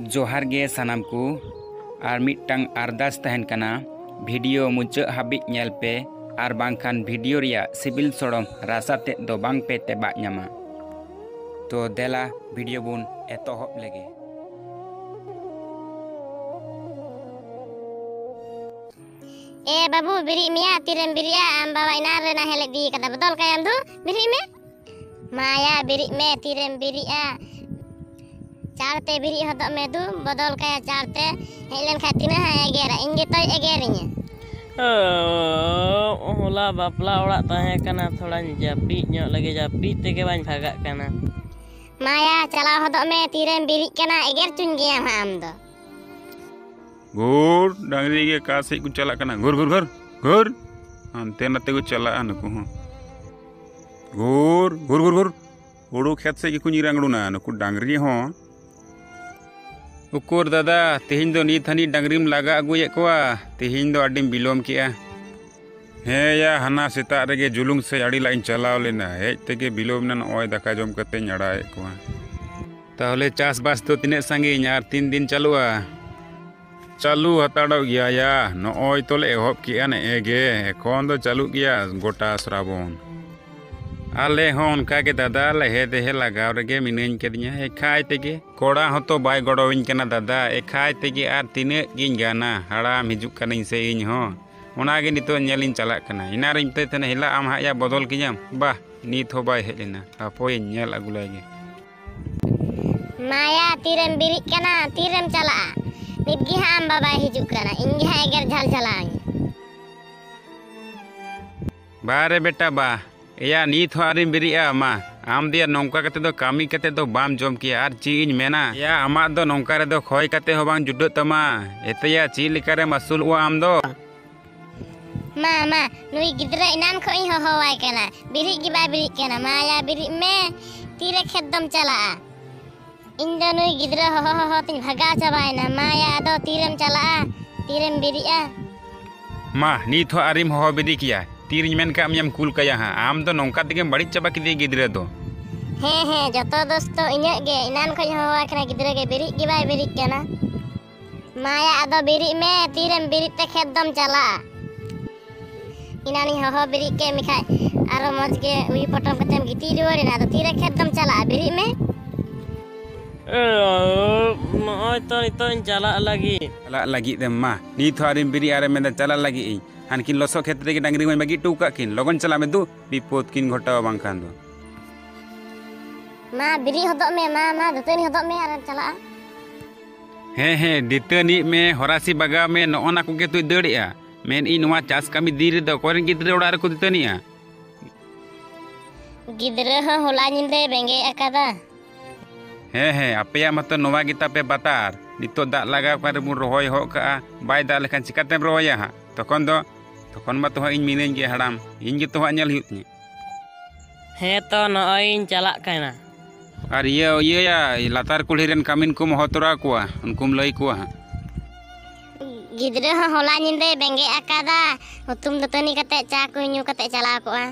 जोहार गे सानाम को और मिट्टांग अरदास तहन कना वीडियो मुचाद हाबिज नेल पे और बांखान वीडियो रिया सिबिल सोड़म रासा ते दो बांग पे तेबा न्यामा। तो देला वीडियो बुन एतोहब लगे। ए बाबू बिरी मिया तिरम बिरिया आम बाबा इनार रेना हेले दी कदा बदल कायam दु बिरी में माया बिरी में तिरम बिरिया चारते बिरी हद में दु बदल काया चारते हेलन खातिना है एगेरा इंगे तो एगेरिnya होला बापला ओड़ा ताहे कना थोड़ा जापी ᱧᱚᱜ लगे जापी तेगे बाñ भागak कना माया चला हद में तिरम बिरी कना एगेर चुन गया हम दो घोर डांगरी के कासे को चला कना घोर घोर घोर घोर अंते नते को चला नुकु हो घोर घोर घोर घोर ओडो खेत से को निरांगड़ुना नुकु डांगरी हो उकुर दादा तेहिं दो नीत हनी डांगरीम लागा अगुये कोआ तेहिं दो अडिम बिलोम किया हे या हना सेता रेगे जुलुंग से अड़ी लाइन चलाव लेना हेज तेगे बिलोम ना ओय दाका जम कते अड़ाए कोआ ताहले चास बास तो तिने सांगिन आर 3 दिन चलुआ चालू हताड़ो गया या नॉय तोले एहब किया ने एगे एखन दो चालू गया गोटा श्रावण आले होन का के दादा लहे देहे लगाव रेगे मिनेन केदिया एखाय तेगे कोड़ा हतो बाय गड़ोविन कना दादा एखाय तेगे आर तिने गिन गाना हड़ाम हिजुक कनिन से इन हो ओनागे नितो नेलिन चला कना इनारिन ते तने हिला आम हाया बदल कियाम बा नीत हो बाय हेलेना अपोय नेल अगुलागे माया तिरम बिरी कना तिरम चला निदगी हम बाबा हिजुक कना इंगे हा एगेर झल चलांग बारे बेटा बा या नीत हो आरिम बिरिया मा आम दिया नौका कते दो कामी कते दो बाम जम किया आर चीज मेना या आमा दो नौका रे दो खोय कते हो बांग जुडो तमा एतया ची लिकारे मसूल वा आम दो मा नुई गिदरा इनाम खोई हो होवाय कना बिरी की बा बिरी कना माया बिरी में तीरे खेदम चला इंदो नुई गिदरा हो तिन भगा चबायना माया दो तीरम चला तीरम बिरिया मा नीत हो आरिम हो बिदी किया तीरिन मेन का अमयम कुल कया हां आम दो नौका दिगे बड़ी चबा किदी गिदरे दो हे जतो दोस्तो इन्या गे इनान खोई होवाय कना गिदरा गे बिरी की बाय बिरी कना माया दो बिरी में तीरम बिरी ते खेदम चला इनानी हो बिरी के मिखाय आरो मज के उई पटम कतेम गिती रुवारिना तो तीरे खेदम चला बिरी में नॉय तो नितो चला लगी दे मा नीत हो आरिम बिरी आरे में चला लगी हानकिन लसो क्षेत्र के डांगरी में मगी टूका किन लगन चला में दु विपद किन घटाव बांखान दो मा बिरी हदो में मा दतनी हदो में आर चला हे दितनी में होरासी बागा में नोना को के तु दड़िया मेन इ नवा चास कामी दीरे दो कोरेन गिदरे ओड़ा रे को दितनिया गिदरे होला निंदे बेंगे अकादा हे अपया मत नवा गिता पे बातार नितो दा लगा पर मु रोय हो का बाय दा लेखान चिकातेम रोया हा तखन मत हो इन मिनेन गे हड़ाम इन गे तो नेल हुतनी हे तो नॉय चला कना और ये या लातार कुल्ही रेन कामिन को महतरा कुआ उनकुम लई कुआ गिदरे होला निंदे बेंगे अकादा तुम दतनी कते चा को न्यू कते चला कोआ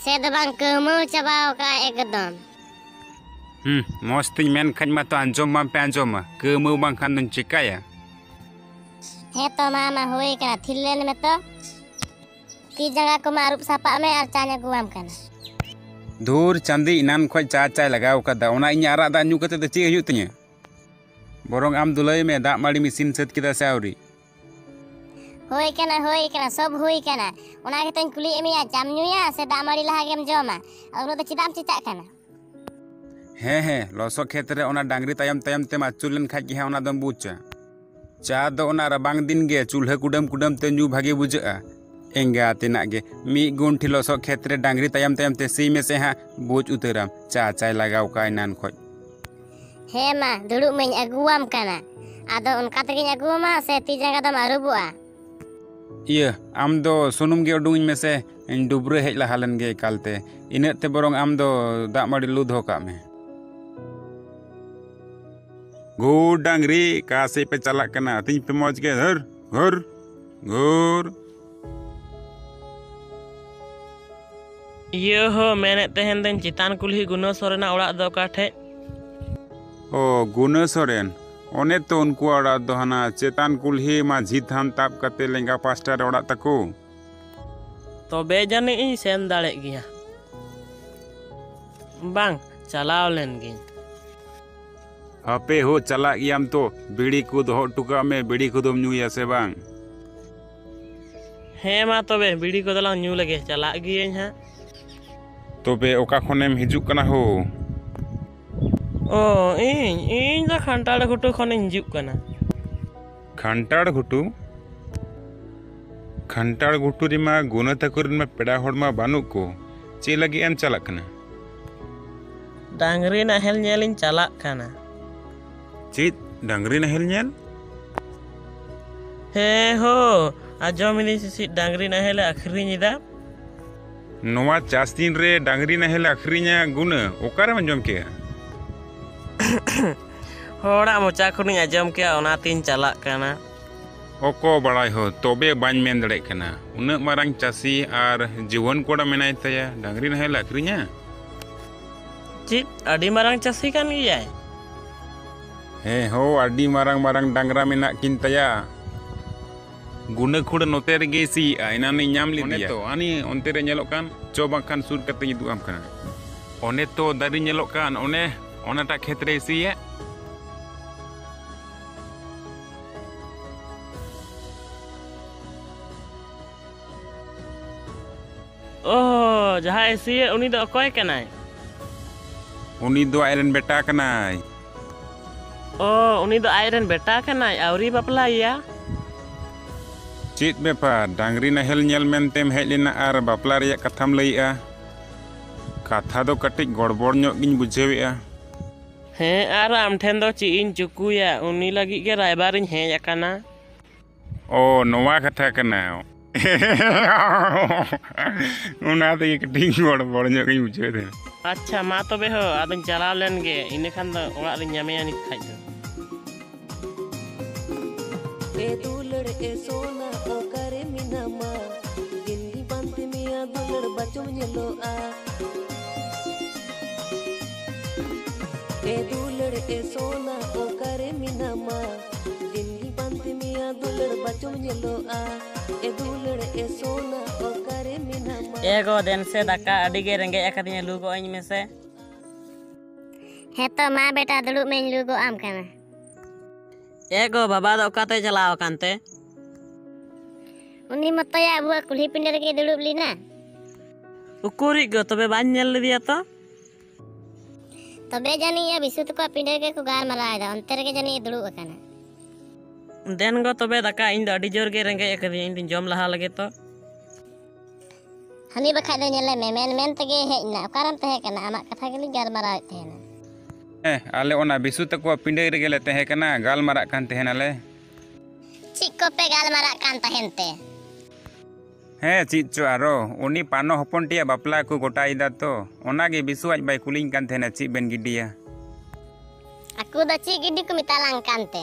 से द बांग कमो चबाओ का एकदम मस्ती मेन खन मा तो अंजम मा पे अंजम कमो बांग खान दन चिकाया हे तो मामा होई कना थिलेन में तो ती जगह को मारूप सापा में और चाने गुआम कना धूर चांदी इनान खोय चा चा लगाव कदा ओना इन आरा दा न्यू कते चे हयु तnya बोरंग आम दुलई में दा माड़ी मिसिन सत किदा साउरी होई कना सब होई कना ओना के तन कुली एमिया जाम न्यूया से दा माड़ी लहा गेम जोमा और तो चिदाम चिचा कना हे लसो क्षेत्र ओना डांगरी तायम ते माचुलन खाज के ओना दम बुचा चा दो ओना रबांग दिन गे चूल्हा कुडम ते न्यू भागे बुझा एंगा तिना गे मी गुंठी लसो क्षेत्र डांगरी तायम ते सी में से हा बुझ उतराम चा चाय लगाव का नान खोय हे मा दुड़ु में अगुआम कना आदो उनका तगिन अगुमा से ती जगह दम अरुबुआ ये आम दो सुनुम गे उडुंग में से डुबरे हेज लहालन गे कालते इने ते बोरंग आम दो दा माड़ी लुध हो का में गो डांगरी कासे पे चला कना तिन पे मौज के घर ये हो मैंने तहन दिन चितान कुल्ही गुनो सोरेना ओड़ा दो काठे ओ गुना सोरेन ओने तो उनको ओड़ा दो हना चेतान कुल्ही माझी थान ताप कते लेंगा पास्टा रे ओड़ा तको तबे जाने इन सेन दाड़े गया बांग चलाव लेन गिन आपे हो चला गियाम तो बीड़ी को दो टुका में बीड़ी को दम न्यूया से बांग हे मा तबे बीड़ी को दलां न्यू लगे चला गिए हां तबे ओका खनेम हिजुक कना हो ओ इन दा खंटाड़ घुटू खन हिजुक कना खंटाड़ घुटू रिमा गुना तकुर में पेड़ा होड़मा बानु को चे लगी एम चला कना डांगरी नाहेल नेलिन चला कना चेत डांगरी नाहेल नेल हे हो आजोमिनी सिसी डांगरी नाहेल आखरिनिदा नोवा चास दिन रे डांगरी नाहेल आखरिnya गुना ओकारे मंजम के होड़ा मोचा खुनी आजम के ओनातिन चला कना ओको बड़ाई हो तोबे बाñ मेन दड़े कना उना मारंग चासी आर जीवन कोड़ा मेनाय तया डांगरी नाहेल आखरिnya चित अडी मारंग चासी कान गियाय हे हो अडी मारंग डांगरा मेना किन तया गुना खुड़ नोते रे गेसी आइना ने नाम लिदिया तो आनी ओनते रे नेलो कान चो बांखान सुर कते इदु आम कना ओने तो दारी नेलो कान ओने ओनाटा खेत रे सिया ओ जहां सिए उनी दो अकोय कनाय उनी दो आयरन बेटा कनाय ओ उनी दो आयरन बेटा कनाय आवरी बापला या चेत बेपार डांगरी नाहेल नेल मेनतेम हेज लेना आर बापला रे कथाम लईआ कथा दो कटिक गड़बड़ ᱧᱚᱜ गिन बुझेवेआ हे आर आम ठेन दो ची इन चुकुया उनी लगी के रायबार इन हेज अकाना ओ नोवा कथा कना उना तो ये कटिक गड़बड़ ᱧᱚᱜ गिन बुझेवे अच्छा मा तबे हो आदन चलाव लेन गे इने खान दो ओड़ा रे ᱧᱟᱢᱮᱭᱟ नित खाइ दो ए दुलड़ ए सोना ओ करे मिनामा गिंदी बांधे मिया दुलड़ बचो नेलो आ ए दुलड़ ए सोना ओ करे मिनामा गिंदी बांधे मिया दुलड़ बचो नेलो आ ए दुलड़ ए सोना ओ करे मिनामा एगो दिन से दका अडी गे रेंगे अकदिया लुगो अኝ में से हे तो माँ बेटा दुड़ुब में लुगो आम कना एगो बाबा दो काते चलाव कानते उनी मतया अबुआ कुल्ही पिंड रे दुड़ुब लीना उकुरी गो तबे बाñ नेल लिदिया तो तबे जानी या बिसुत को पिंड रे को गार मरायदा अंते रे जानी दुड़ुब अकाना देन गो तबे दका इन दो अडी जोर गे रेंगे अकदिया इन दिन जम लहा लगे तो हनी बखा दे नेले में मेन तगे हेजना ओकारम तहे कना आमा कथा गेली गार मराय तहेना आले ओना बिसु तको पिंडे रे गेले तहे कना गाल मारा कान तहेनाले चिको पे गाल मारा कान तहेनते हे चिचो आरो उनी पानो हपनटिया बापला को गोटा इदा तो ओनागे बिसु आज बाय कुलिंग कान तहेना ची बेन गिडिया aku दा ची गिडी को मितालांग कानते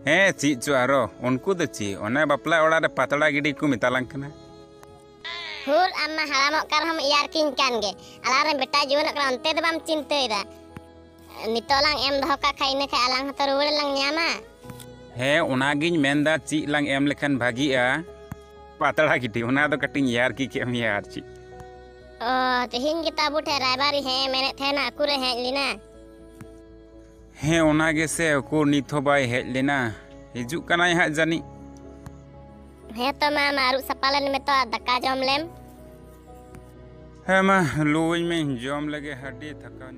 हे चिचो आरो उनको द ची ओना बापला ओड़ा रे पातड़ा गिडी को मितालांग कना हुर अम्मा हरामो कर हम यार किन कान गे अलारे बेटा जीवन कर अंते द बाम चिंतेदा नितोलांग एम धोका खाइने खा अलांग तो रुवड़ लंग न्यामा हे ओनागिन मेंदा ची लंग एम लेखन भागीआ पातड़ा गिडी ओना दो कटिंग यार की केम यार ची ओ तेहिन गे ताबू ठे रायबारी है मेने थेना अकुरे है लिना हे ओनागे से को निथो बाय हेज लेना हिजुक कनाय हा जानी हे तो मा मारू सपालन में तो दका जम लेम हे मा लुई में जम लगे हड्डी थका